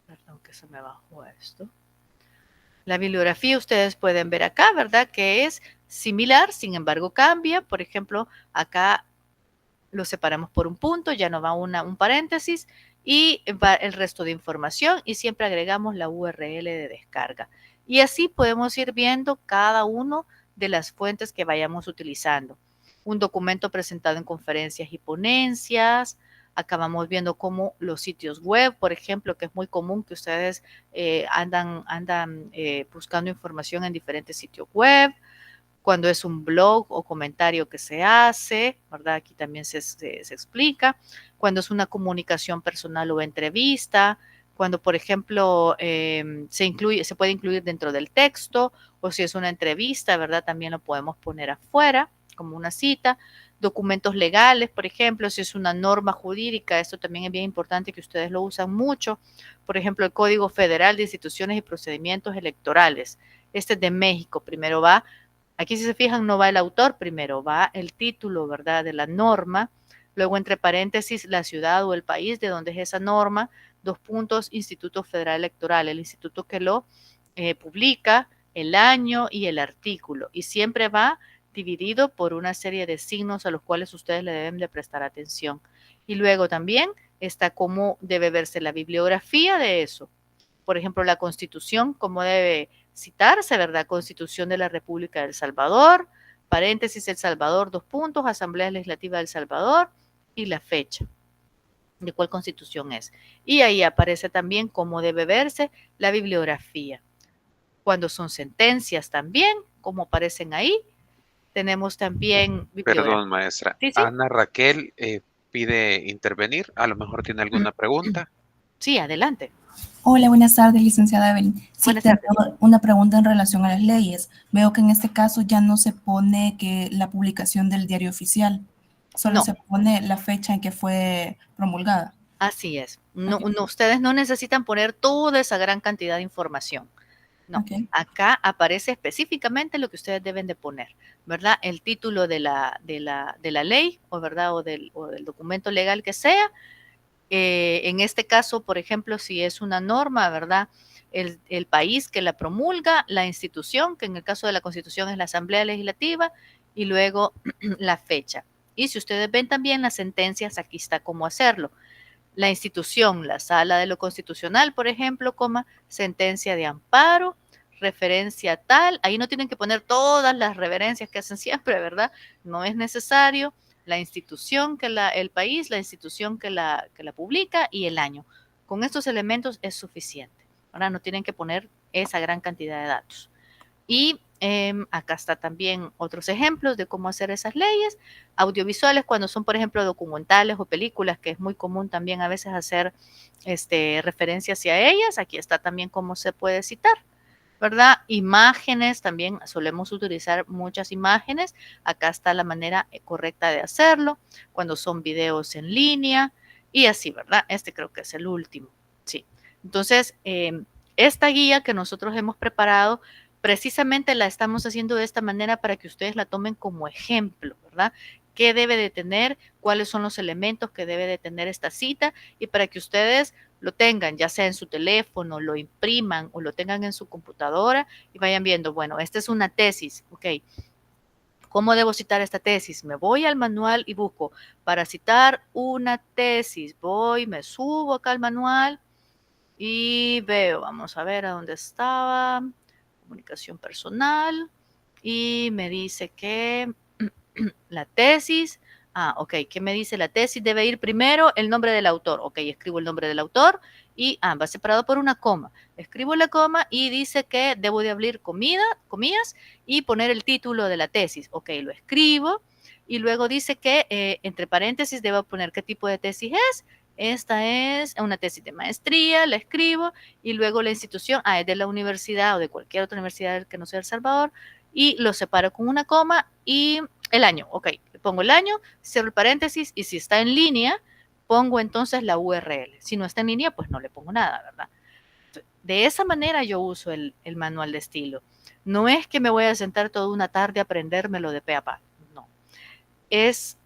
Perdón que se me bajó esto. La bibliografía ustedes pueden ver acá, ¿verdad? Que es similar, sin embargo cambia. Por ejemplo, acá lo separamos por un punto, ya no va un paréntesis y va el resto de información y siempre agregamos la URL de descarga. Y así podemos ir viendo cada uno de las fuentes que vayamos utilizando. Un documento presentado en conferencias y ponencias. Acá vamos viendo cómo los sitios web, por ejemplo, que es muy común que ustedes andan buscando información en diferentes sitios web. Cuando es un blog o comentario que se hace, ¿verdad? Aquí también se explica. Cuando es una comunicación personal o entrevista, cuando, por ejemplo, se puede incluir dentro del texto, o si es una entrevista, ¿verdad? También lo podemos poner afuera, como una cita. Documentos legales, por ejemplo, si es una norma jurídica, esto también es bien importante que ustedes lo usan mucho. Por ejemplo, el Código Federal de Instituciones y Procedimientos Electorales. Este es de México, primero va. Aquí, si se fijan, no va el autor primero, va el título, ¿verdad?, de la norma, luego entre paréntesis la ciudad o el país de donde es esa norma, 2 puntos, Instituto Federal Electoral, el instituto que lo publica, el año y el artículo, y siempre va dividido por una serie de signos a los cuales ustedes le deben de prestar atención. Y luego también está cómo debe verse la bibliografía de eso. Por ejemplo, la Constitución, cómo debe citarse, ¿verdad? Constitución de la República de El Salvador, paréntesis, El Salvador, 2 puntos, Asamblea Legislativa de El Salvador y la fecha de cuál constitución es. Y ahí aparece también cómo debe verse la bibliografía. Cuando son sentencias también, como aparecen ahí, tenemos también bibliografía. Perdón, maestra. Sí, sí. Ana Raquel pide intervenir. A lo mejor tiene alguna pregunta. Sí, adelante. Hola, buenas tardes, licenciada Evelyn. Sí, Buenas tardes. tengo una pregunta en relación a las leyes. Veo que en este caso ya no se pone que la publicación del diario oficial, solo No. se pone la fecha en que fue promulgada. Así es. No, Ok. ustedes no necesitan poner toda esa gran cantidad de información. No, Ok. acá aparece específicamente lo que ustedes deben de poner, ¿verdad? El título de la ley, o verdad, o del documento legal que sea. En este caso, por ejemplo, si es una norma, ¿verdad? El país que la promulga, la institución, que en el caso de la Constitución es la Asamblea Legislativa, y luego la fecha. Y si ustedes ven también las sentencias, aquí está cómo hacerlo. La institución, la Sala de lo Constitucional, por ejemplo, sentencia de amparo, referencia tal. Ahí no tienen que poner todas las reverencias que hacen siempre, ¿verdad? No es necesario. La institución el país, la institución que la publica y el año. Con estos elementos es suficiente. Ahora no tienen que poner esa gran cantidad de datos. Y acá está también otros ejemplos de cómo hacer esas leyes. Audiovisuales, cuando son, por ejemplo, documentales o películas, que es muy común también a veces hacer referencia hacia ellas. Aquí está también cómo se puede citar, ¿verdad? Imágenes, también solemos utilizar muchas imágenes. Acá está la manera correcta de hacerlo. Cuando son videos en línea y así, ¿verdad? Este creo que es el último. Sí. Entonces, esta guía que nosotros hemos preparado, precisamente la estamos haciendo de esta manera para que ustedes la tomen como ejemplo, ¿verdad? ¿Qué debe de tener? ¿Cuáles son los elementos que debe de tener esta cita? Y para que ustedes lo tengan, ya sea en su teléfono, lo impriman o lo tengan en su computadora y vayan viendo, bueno, esta es una tesis, ok. ¿Cómo debo citar esta tesis? Me voy al manual y busco para citar una tesis. Me subo acá al manual y veo, vamos a ver a dónde estaba. Comunicación personal, y me dice que la tesis, ok, ¿qué me dice la tesis? Debe ir primero el nombre del autor, ok, escribo el nombre del autor y va separado por una coma. Escribo la coma y dice que debo de abrir comillas y poner el título de la tesis. Ok, lo escribo y luego dice que entre paréntesis debo poner qué tipo de tesis es. Esta es una tesis de maestría, la escribo y luego la institución, es de la universidad o de cualquier otra universidad que no sea El Salvador y lo separo con una coma y el año. Ok, pongo el año, cierro el paréntesis y si está en línea, pongo entonces la URL. Si no está en línea, pues no le pongo nada, ¿verdad? De esa manera yo uso el manual de estilo. No es que me voy a sentar toda una tarde a aprendérmelo de pe a pa. No. Es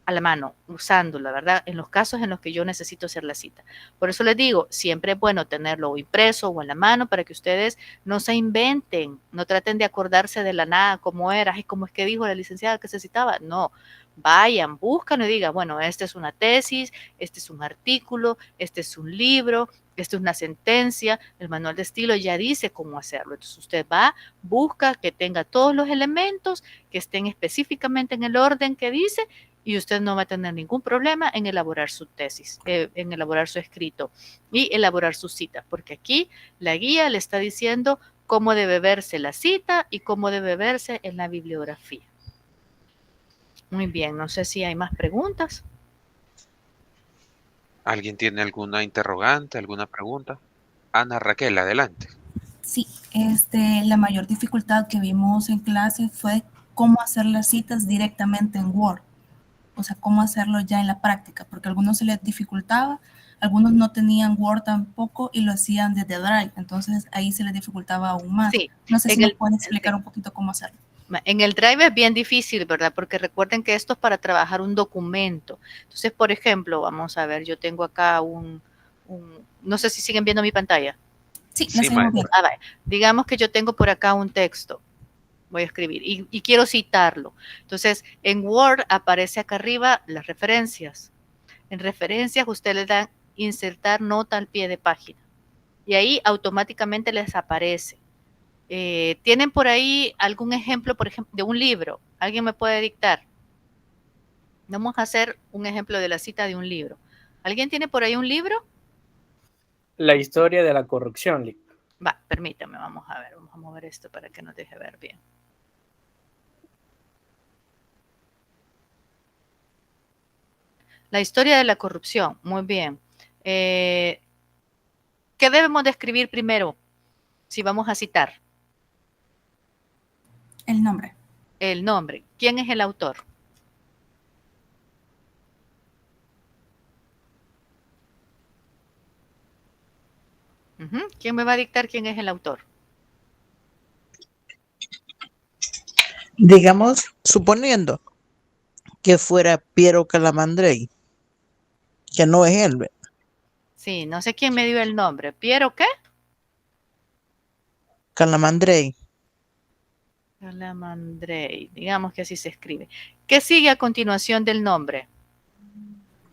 a la mano, usándola, ¿verdad? En los casos en los que yo necesito hacer la cita. Por eso les digo, siempre es bueno tenerlo impreso o en la mano para que ustedes no se inventen, no traten de acordarse de la nada, cómo era, y cómo es que dijo la licenciada que se citaba. No, vayan, buscan y digan, bueno, esta es una tesis, este es un artículo, este es un libro, esta es una sentencia, el manual de estilo ya dice cómo hacerlo. Entonces usted va, busca que tenga todos los elementos, que estén específicamente en el orden que dice y usted no va a tener ningún problema en elaborar su tesis, en elaborar su escrito y elaborar su cita, porque aquí la guía le está diciendo cómo debe verse la cita y cómo debe verse en la bibliografía. Muy bien, no sé si hay más preguntas. ¿Alguien tiene alguna interrogante, alguna pregunta? Ana Raquel, adelante. Sí, la mayor dificultad que vimos en clase fue cómo hacer las citas directamente en Word. O sea, cómo hacerlo ya en la práctica, porque a algunos se les dificultaba, algunos no tenían Word tampoco y lo hacían desde Drive, entonces ahí se les dificultaba aún más. Sí, No sé si nos pueden sí. explicar un poquito cómo hacerlo. En el Drive es bien difícil, ¿verdad? Porque recuerden que esto es para trabajar un documento. Entonces, por ejemplo, vamos a ver, yo tengo acá no sé si siguen viendo mi pantalla. Sí, la seguimos viendo. Vale. Digamos que yo tengo por acá un texto, voy a escribir, y quiero citarlo. Entonces, en Word aparece acá arriba las referencias. En referencias usted le da insertar nota al pie de página. Y ahí automáticamente les aparece. ¿Tienen por ahí algún ejemplo, por ejemplo, de un libro? ¿Alguien me puede dictar? Vamos a hacer un ejemplo de la cita de un libro. ¿Alguien tiene por ahí un libro? La historia de la corrupción. Va, permítame, vamos a ver, vamos a mover esto para que nos deje ver bien. La historia de la corrupción, muy bien. ¿Qué debemos de escribir primero si vamos a citar? El nombre. El nombre. ¿Quién es el autor? ¿Quién me va a dictar quién es el autor? Digamos, suponiendo que fuera Piero Calamandrei, que no es él. Sí, no sé quién me dio el nombre. ¿Piero qué? Calamandrei. Calamandrei, digamos que así se escribe. ¿Qué sigue a continuación del nombre?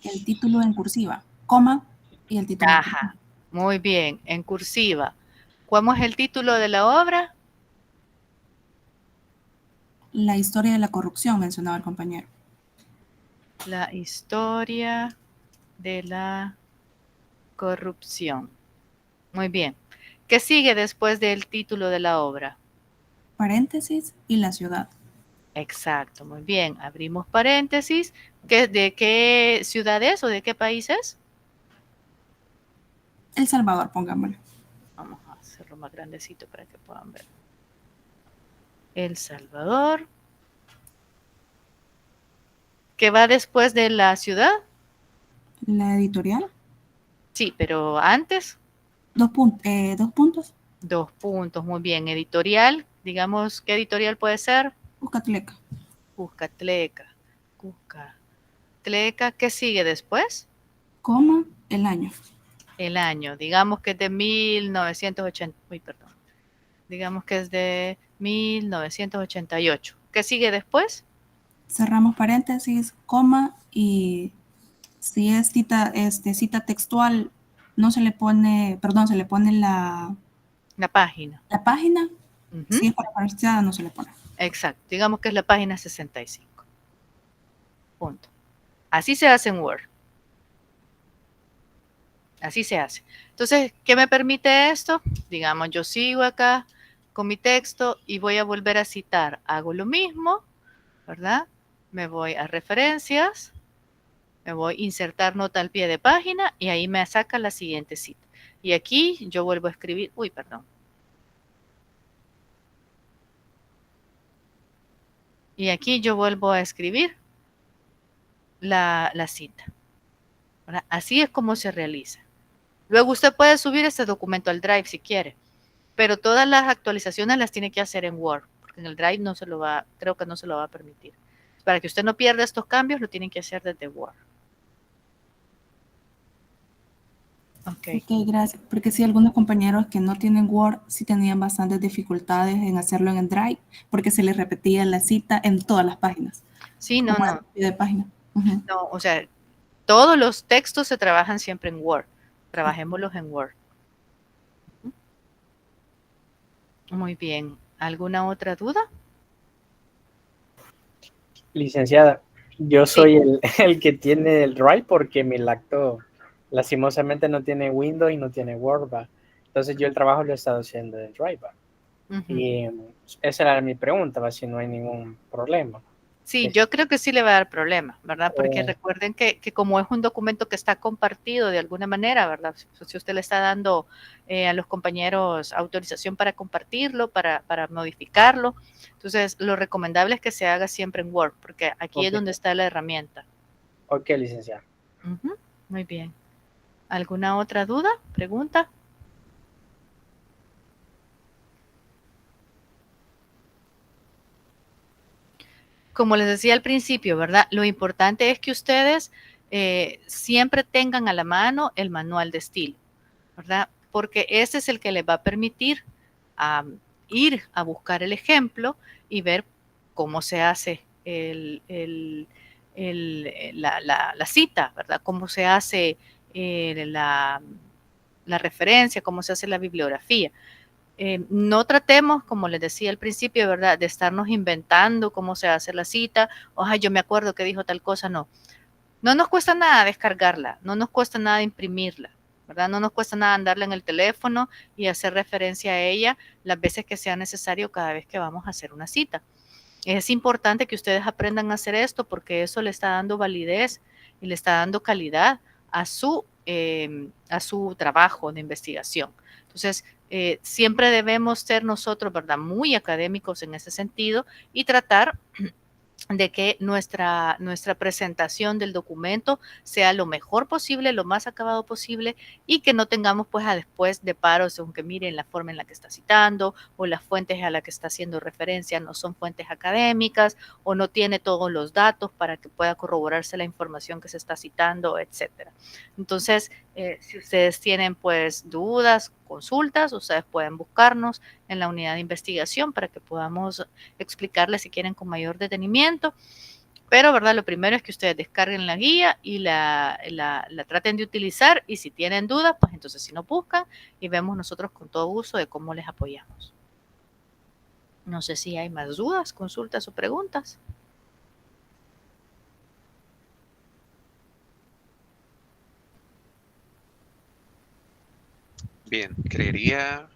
El título en cursiva, coma y el título. Ajá, muy bien, en cursiva. ¿Cómo es el título de la obra? La historia de la corrupción, mencionaba el compañero. La historia de la corrupción. Muy bien. ¿Qué sigue después del título de la obra? Paréntesis y la ciudad. Exacto, muy bien. Abrimos paréntesis. ¿De qué ciudad es o de qué país es? El Salvador, pongámoslo. Vamos a hacerlo más grandecito para que puedan ver. El Salvador. ¿Qué va después de la ciudad? La editorial. Sí, pero antes. 2 puntos. 2 puntos, muy bien. Editorial, digamos, ¿qué editorial puede ser? Cuscatleca. Cuscatleca. Cuscatleca, ¿qué sigue después? Coma, el año. El año, digamos que es de 1980, perdón. Digamos que es de 1988. ¿Qué sigue después? Cerramos paréntesis, coma, y si es cita textual, no se le pone, perdón, se le pone la página. La página, si es para universidad, no se le pone. Exacto, digamos que es la página 65. Punto. Así se hace en Word. Así se hace. Entonces, ¿qué me permite esto? Digamos, yo sigo acá con mi texto y voy a volver a citar. Hago lo mismo, ¿verdad? Me voy a referencias, me voy a insertar nota al pie de página y ahí me saca la siguiente cita. Y aquí yo vuelvo a escribir, perdón. Y aquí yo vuelvo a escribir la cita, ¿verdad? Así es como se realiza. Luego usted puede subir este documento al Drive si quiere, pero todas las actualizaciones las tiene que hacer en Word, porque en el Drive no se lo va, creo que no se lo va a permitir. Para que usted no pierda estos cambios, lo tienen que hacer desde Word. Ok, gracias. Porque sí, algunos compañeros que no tienen Word sí tenían bastantes dificultades en hacerlo en el Drive, porque se les repetía la cita en todas las páginas. Sí, no. De página. No, o sea, todos los textos se trabajan siempre en Word. Trabajémoslos en Word. Muy bien. ¿Alguna otra duda? Licenciada, yo soy el que tiene el Drive porque mi lacto lastimosamente no tiene Windows y no tiene Word, ¿va? Entonces yo el trabajo lo he estado haciendo en Drive, ¿va? Y esa era mi pregunta, ¿va? Si no hay ningún problema. Sí, yo creo que sí le va a dar problema, ¿verdad? Porque recuerden que como es un documento que está compartido de alguna manera, ¿verdad? Si usted le está dando a los compañeros autorización para compartirlo, para modificarlo, entonces lo recomendable es que se haga siempre en Word, porque aquí es donde está la herramienta. Ok, licenciada. Muy bien. ¿Alguna otra duda? ¿Pregunta? Como les decía al principio, ¿verdad? Lo importante es que ustedes siempre tengan a la mano el manual de estilo, ¿verdad? Porque ese es el que les va a permitir ir a buscar el ejemplo y ver cómo se hace la cita, ¿verdad? Cómo se hace la referencia, cómo se hace la bibliografía. No tratemos, como les decía al principio, ¿verdad?, de estarnos inventando cómo se hace la cita. Ojalá yo me acuerdo que dijo tal cosa, no. No nos cuesta nada descargarla, no nos cuesta nada imprimirla, ¿verdad? No nos cuesta nada andarla en el teléfono y hacer referencia a ella las veces que sea necesario cada vez que vamos a hacer una cita. Es importante que ustedes aprendan a hacer esto porque eso le está dando validez y le está dando calidad a su trabajo de investigación. Entonces, siempre debemos ser nosotros, ¿verdad?, muy académicos en ese sentido y tratar de que nuestra presentación del documento sea lo mejor posible, lo más acabado posible y que no tengamos pues a después de paros, aunque miren la forma en la que está citando o las fuentes a las que está haciendo referencia no son fuentes académicas o no tiene todos los datos para que pueda corroborarse la información que se está citando, etcétera. Entonces, si ustedes tienen pues dudas, consultas, ustedes pueden buscarnos en la unidad de investigación para que podamos explicarles si quieren con mayor detenimiento. Pero, ¿verdad? Lo primero es que ustedes descarguen la guía y la traten de utilizar y si tienen dudas, pues entonces si nos buscan y vemos nosotros con todo gusto de cómo les apoyamos. No sé si hay más dudas, consultas o preguntas. Bien, creería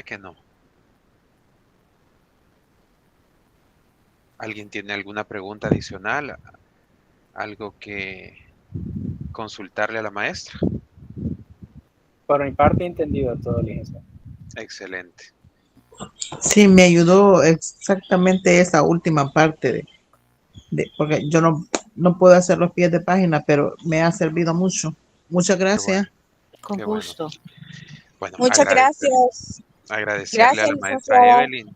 que no. ¿Alguien tiene alguna pregunta adicional? ¿Algo que consultarle a la maestra? Por mi parte, he entendido todo, licenciado. Excelente. Sí, me ayudó exactamente esa última parte porque yo no puedo hacer los pies de página, pero me ha servido mucho. Muchas gracias. Con gusto. Bueno, muchas gracias. Agradecerle a la maestra Evelyn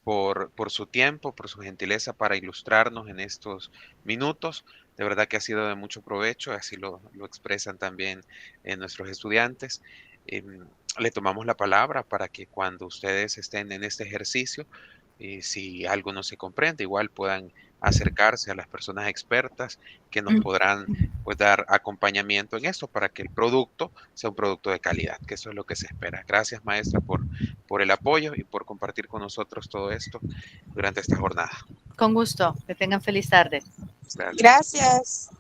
por su tiempo, por su gentileza para ilustrarnos en estos minutos. De verdad que ha sido de mucho provecho, así lo expresan también nuestros estudiantes. Le tomamos la palabra para que cuando ustedes estén en este ejercicio, si algo no se comprende, igual puedan acercarse a las personas expertas que nos podrán pues dar acompañamiento en esto para que el producto sea un producto de calidad, que eso es lo que se espera. Gracias, maestra, por el apoyo y por compartir con nosotros todo esto durante esta jornada. Con gusto. Que tengan feliz tarde. Gracias. Gracias.